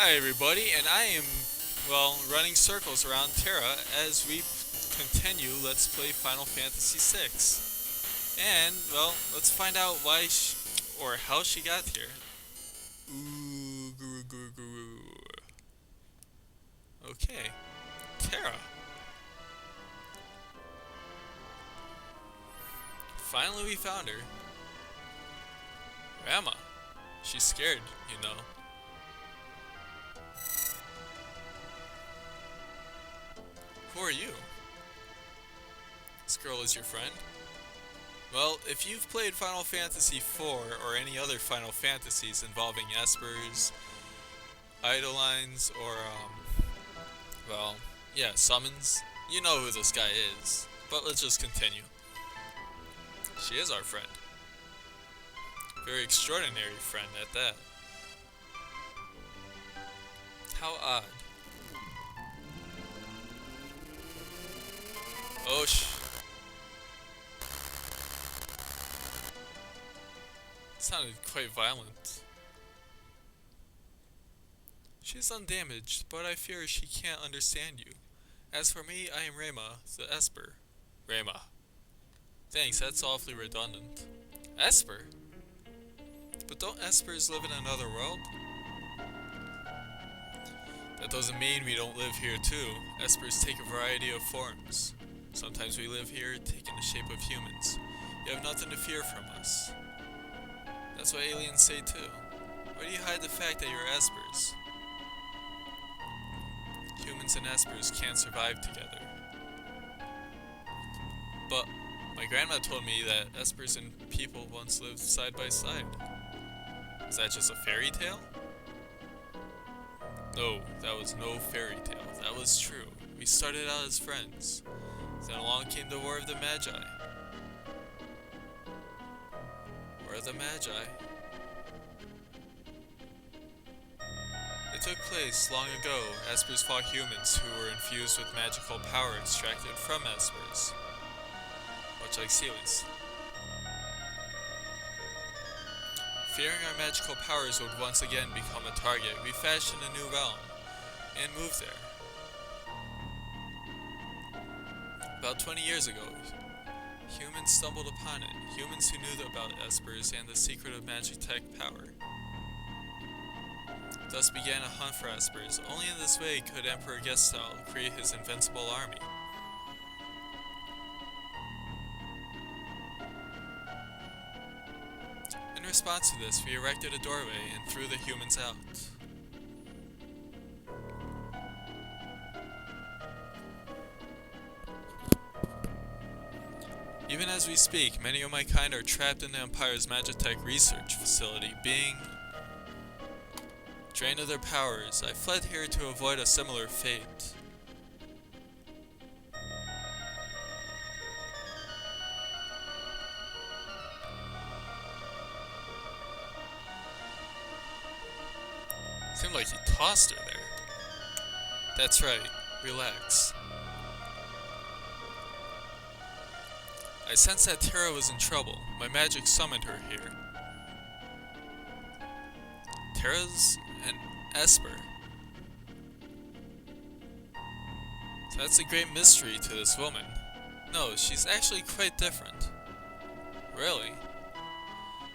Hi everybody, and I am, running circles around Terra as we continue Let's Play Final Fantasy VI. And, let's find out or how she got here. Ooh, guru, guru, guru. Okay, Terra. Finally we found her. Rama. She's scared, you know. Who are you? This girl is your friend? Well, if you've played Final Fantasy IV or any other Final Fantasies involving Espers, Eidolons, or, summons, you know who this guy is. But let's just continue. She is our friend. Very extraordinary friend at that. How odd. Oh, sounded quite violent. She's undamaged, but I fear she can't understand you. As for me, I am Rema, the Esper. Rema. Thanks, that's awfully redundant. Esper? But don't Espers live in another world? That doesn't mean we don't live here too. Espers take a variety of forms. Sometimes we live here, taking the shape of humans. You have nothing to fear from us. That's what aliens say too. Why do you hide the fact that you're Espers? Humans and Espers can't survive together. But my grandma told me that Espers and people once lived side by side. Is that just a fairy tale? No, that was no fairy tale. That was true. We started out as friends. Then along came the War of the Magi. War of the Magi? It took place long ago. Espers fought humans who were infused with magical power extracted from Espers. Much like Sealies. Fearing our magical powers would once again become a target, we fashioned a new realm and moved there. About 20 years ago, humans stumbled upon it. Humans who knew about Espers and the secret of Magitech power. Thus began a hunt for Espers. Only in this way could Emperor Gestal create his invincible army. In response to this, we erected a doorway and threw the humans out. Even as we speak, many of my kind are trapped in the Empire's Magitech research facility, being drained of their powers. I fled here to avoid a similar fate. Seemed like he tossed her there. That's right. Relax. I sensed that Terra was in trouble. My magic summoned her here. Terra's an Esper. So that's a great mystery to this woman. No, she's actually quite different. Really?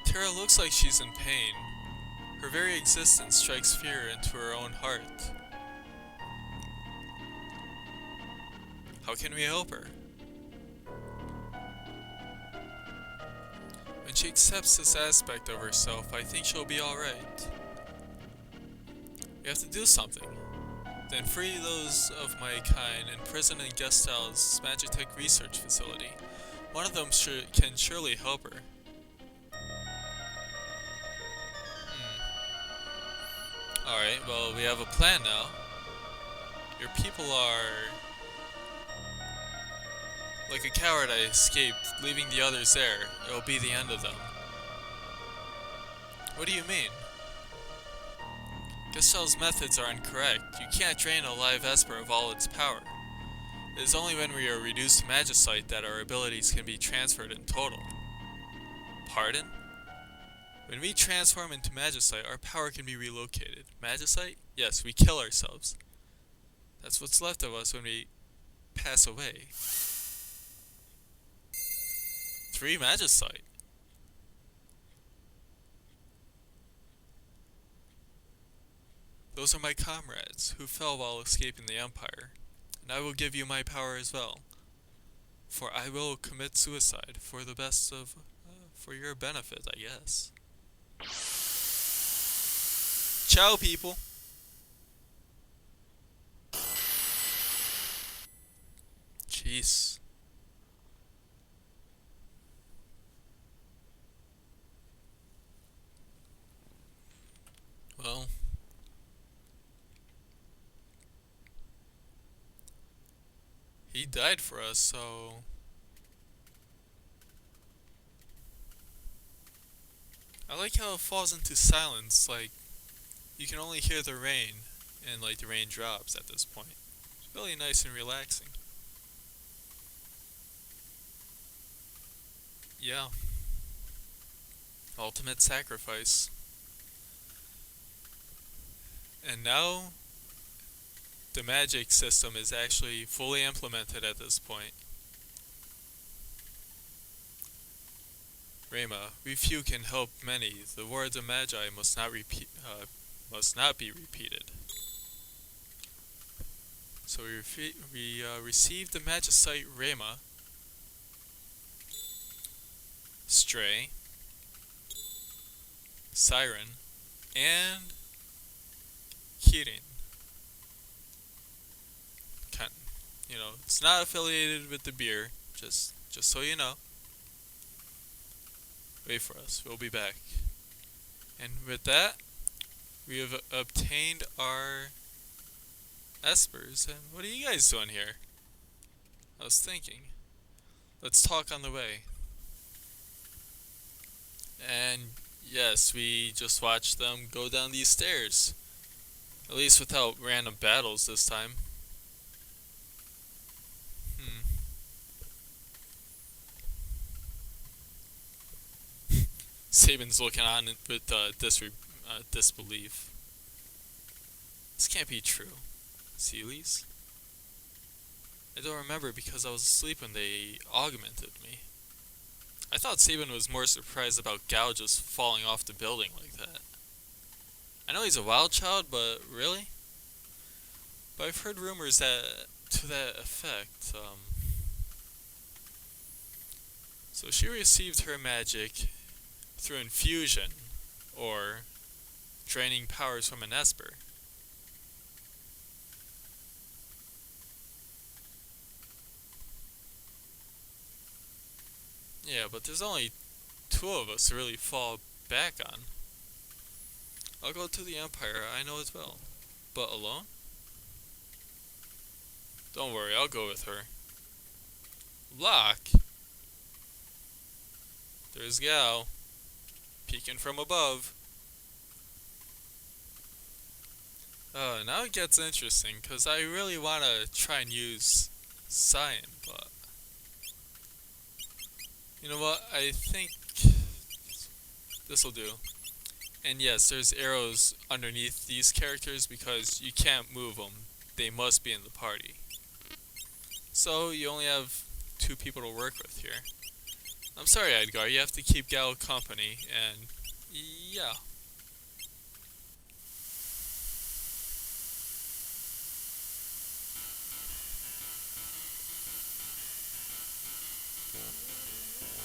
Terra looks like she's in pain. Her very existence strikes fear into her own heart. How can we help her? When she accepts this aspect of herself, I think she'll be alright. We have to do something. Then free those of my kind imprisoned in Gestal's Magitech research facility. One of them can surely help her. Alright, well, we have a plan now. Your people are... Like a coward, I escaped, leaving the others there. It'll be the end of them. What do you mean? Gestal's methods are incorrect. You can't drain a live Esper of all its power. It is only when we are reduced to Magicite that our abilities can be transferred in total. Pardon? When we transform into Magicite, our power can be relocated. Magicite? Yes, we kill ourselves. That's what's left of us when we pass away. 3 Magicite. Those are my comrades, who fell while escaping the Empire, and I will give you my power as well. For I will commit suicide for the best of, for your benefit, I guess. Ciao, people! Jeez. Well. He died for us, so... I like how it falls into silence, like, you can only hear the rain, and like the rain drops at this point. It's really nice and relaxing. Yeah. Ultimate sacrifice. And now, the magic system is actually fully implemented at this point. Rema, we few can help many. The words of Magi must not be repeated. So we received the Magicite Rema, Stray, Siren, and Kirin. You know, it's not affiliated with the beer. Just so you know. Wait for us. We'll be back. And with that, we have obtained our espers. And what are you guys doing here? I was thinking. Let's talk on the way. And yes, we just watched them go down these stairs. At least without random battles this time. Sabin's looking on with disbelief. This can't be true. Sealies? I don't remember because I was asleep when they augmented me. I thought Sabin was more surprised about Gao just falling off the building like that. I know he's a wild child, but really? But I've heard rumors that to that effect. So she received her magic through infusion, or draining powers from an esper. Yeah, but there's only 2 of us to really fall back on. I'll go to the Empire, I know as well. But alone? Don't worry, I'll go with her. Lock? There's Gao, peeking from above. Now it gets interesting, because I really want to try and use Cyan, but... You know what, I think this'll do. And yes, there's arrows underneath these characters because you can't move them. They must be in the party. So you only have 2 people to work with here. I'm sorry, Edgar, you have to keep Gao company, and yeah.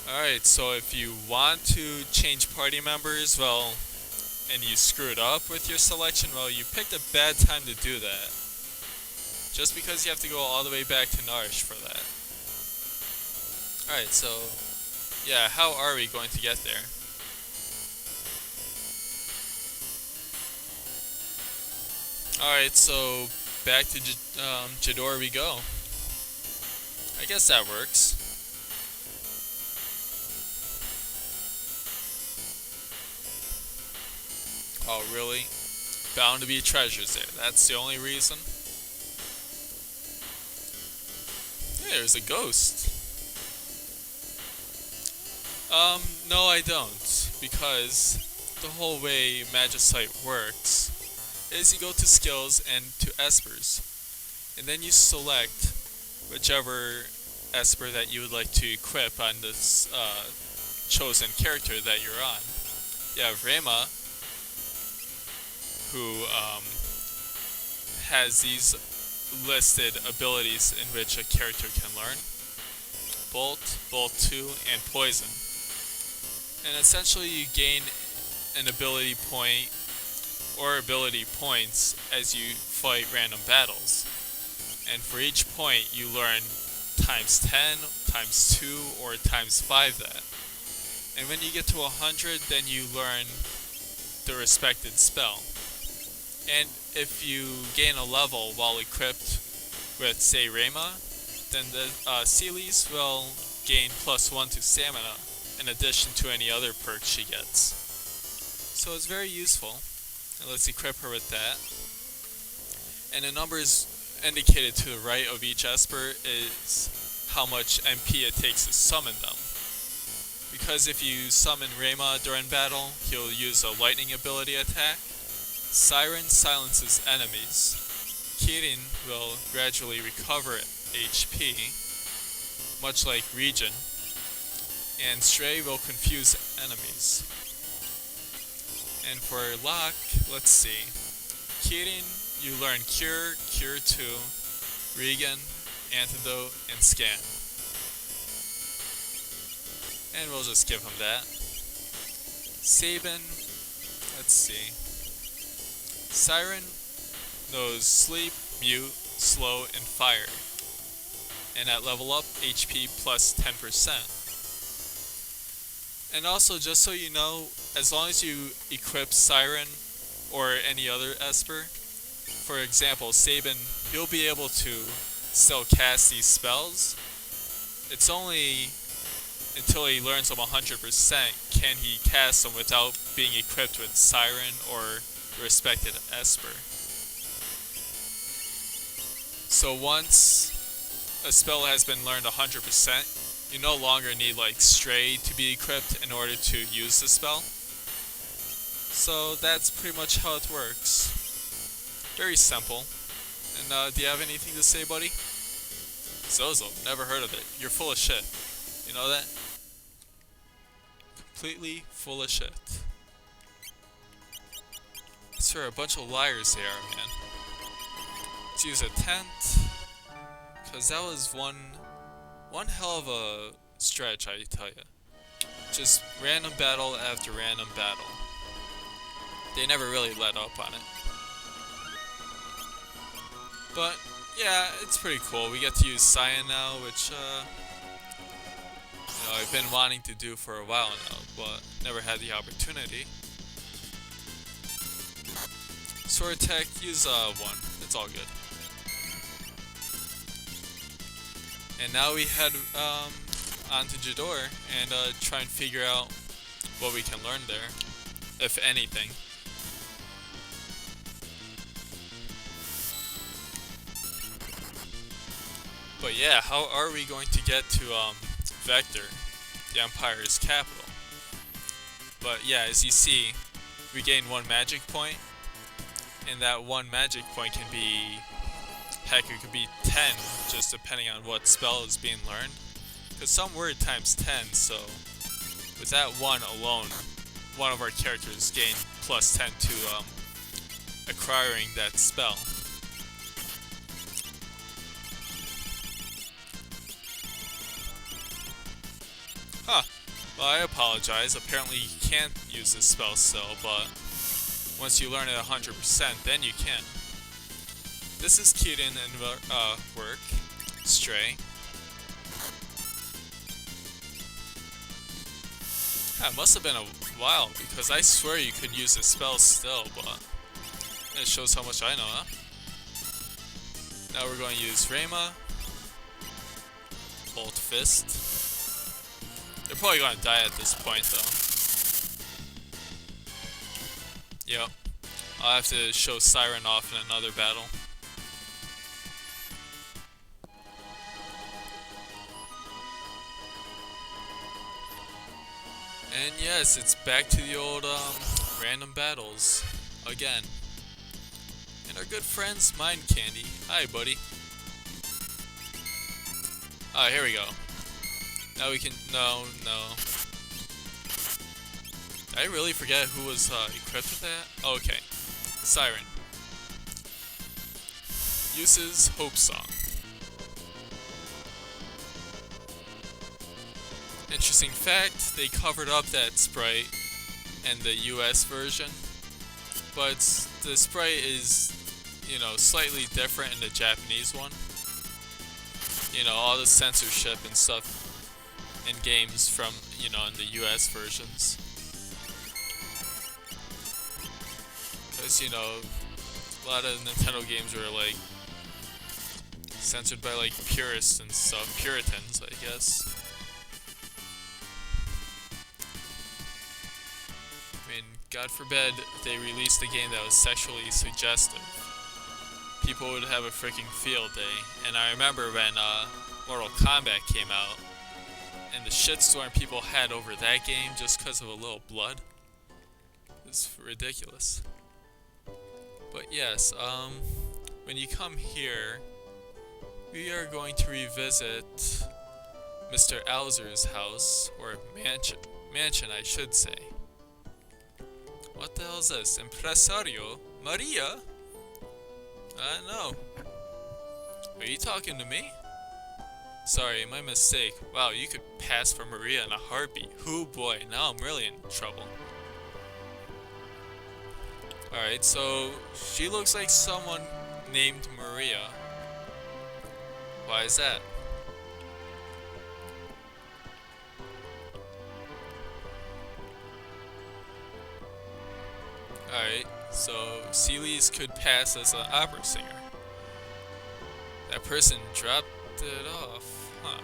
Alright, so if you want to change party members, well, and you screwed up with your selection, well, you picked a bad time to do that. Just because you have to go all the way back to Nourish for that. Alright, so, yeah, how are we going to get there? Alright, so back to Jador we go. I guess that works. Oh, really? Bound to be treasures there. That's the only reason? Hey, there's a ghost. No, I don't. Because the whole way Magicite works is you go to skills and to espers, and then you select whichever esper that you would like to equip on this chosen character that you're on. You have Rema, who has these listed abilities in which a character can learn: Bolt, Bolt 2, and Poison. And essentially you gain an ability point or ability points as you fight random battles. And for each point you learn times 10, times 2, or times 5 that. And when you get to 100, then you learn the respected spell. And if you gain a level while equipped with, say, Rema, then the Celes will gain +1 to stamina in addition to any other perks she gets. So it's very useful, and let's equip her with that. And the numbers indicated to the right of each esper is how much MP it takes to summon them. Because if you summon Rema during battle, he'll use a lightning ability attack. Siren silences enemies. Kirin will gradually recover HP, much like Regen. And Stray will confuse enemies. And for Locke, let's see. Kirin, you learn Cure, Cure 2, Regen, Antidote, and Scan. And we'll just give him that. Sabin, let's see. Siren knows Sleep, Mute, Slow, and Fire. And at level up, HP plus 10%. And also, just so you know, as long as you equip Siren or any other esper, for example, Sabin, he'll be able to still cast these spells. It's only until he learns them 100% can he cast them without being equipped with Siren or the respected esper. So once a spell has been learned 100%, you no longer need like Stray to be equipped in order to use the spell. So that's pretty much how it works. Very simple. And do you have anything to say, buddy? Zozo, never heard of it. You're full of shit. You know that? Completely full of shit. I swear, a bunch of liars they are, man. Let's use a tent. Cause that was one hell of a stretch, I tell ya. Just random battle after random battle. They never really let up on it. But yeah, it's pretty cool. We get to use Cyan now, which I've been wanting to do for a while now, but never had the opportunity. Sword attack, use 1. It's all good. And now we head on to Jador and try and figure out what we can learn there, if anything. But yeah, how are we going to get to Vector, the Empire's capital? But yeah, as you see, we gain 1 magic point, and that 1 magic point can be, heck, it could be 10, just depending on what spell is being learned. Because some were times 10, so with that 1 alone, one of our characters gained plus 10 to acquiring that spell. Huh. Well, I apologize. Apparently you can't use this spell still, but once you learn it 100%, then you can. This is Kirin and work. Stray. Yeah, it must have been a while, because I swear you could use this spell still, but it shows how much I know, huh? Now we're going to use Rema. Bolt Fist. They're probably gonna die at this point, though. Yep. I'll have to show Siren off in another battle. And yes, it's back to the old random battles again. And our good friend's Mind Candy. Hi, buddy. Ah, here we go. Now we can... No. Did I really forget who was equipped with that? Oh, okay. Siren. Uses Hope Song. Interesting fact, they covered up that sprite in the US version, but the sprite is, slightly different in the Japanese one. All the censorship and stuff in games from, in the US versions. Because, a lot of Nintendo games were, like, censored by, like, purists and stuff. Puritans, I guess. I mean, God forbid they released a game that was sexually suggestive. People would have a freaking field day. And I remember when Mortal Kombat came out, and the shitstorm people had over that game just because of a little blood. It's ridiculous. But yes, when you come here, we are going to revisit Mr. Alzer's house, or mansion I should say. What the hell is this? Impresario? Maria? No. Are you talking to me? Sorry, my mistake. Wow, you could pass for Maria in a heartbeat. Hoo boy, now I'm really in trouble. Alright, so she looks like someone named Maria. Why is that? Alright, so Celes could pass as an opera singer. That person dropped it off, huh?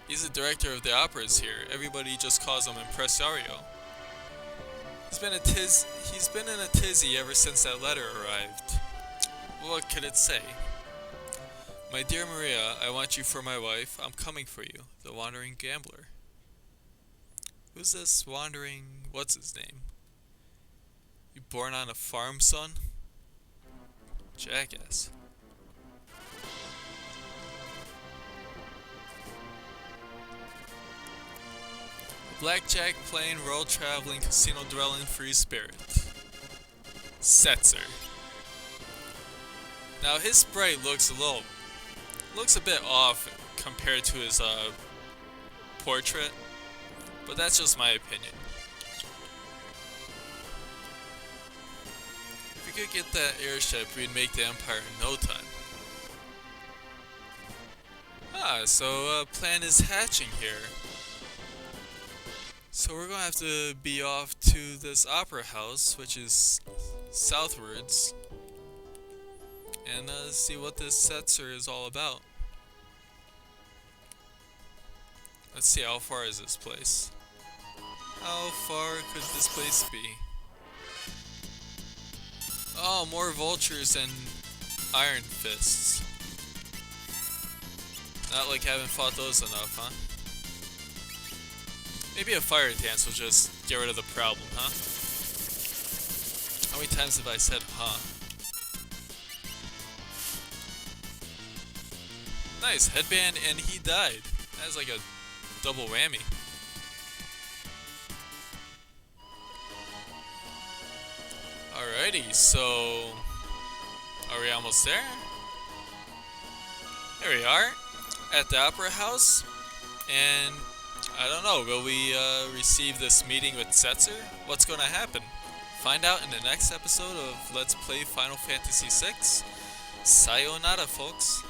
He's the director of the operas here. Everybody just calls him Impresario. He's been in a tizzy ever since that letter arrived. What could it say? My dear Maria, I want you for my wife. I'm coming for you, the wandering gambler. Who's this wandering... what's his name? You born on a farm, son? Jackass. Blackjack playing, world traveling, casino dwelling, free spirit. Setzer. Now his sprite looks a bit off compared to his portrait, but that's just my opinion. If we could get that airship, we'd make the Empire in no time. So plan is hatching here. So we're gonna have to be off to this opera house, which is southwards, and see what this Setzer is all about. Let's see, how far is this place? How far could this place be? Oh, more vultures and iron fists. Not like I haven't fought those enough, huh? Maybe a fire dance will just get rid of the problem, huh? How many times have I said, huh? Nice, headband and he died. That's like a double whammy. Alrighty, so... are we almost there? Here we are, at the Opera House, and... I don't know, will we receive this meeting with Setzer? What's gonna happen? Find out in the next episode of Let's Play Final Fantasy VI. Sayonara, folks.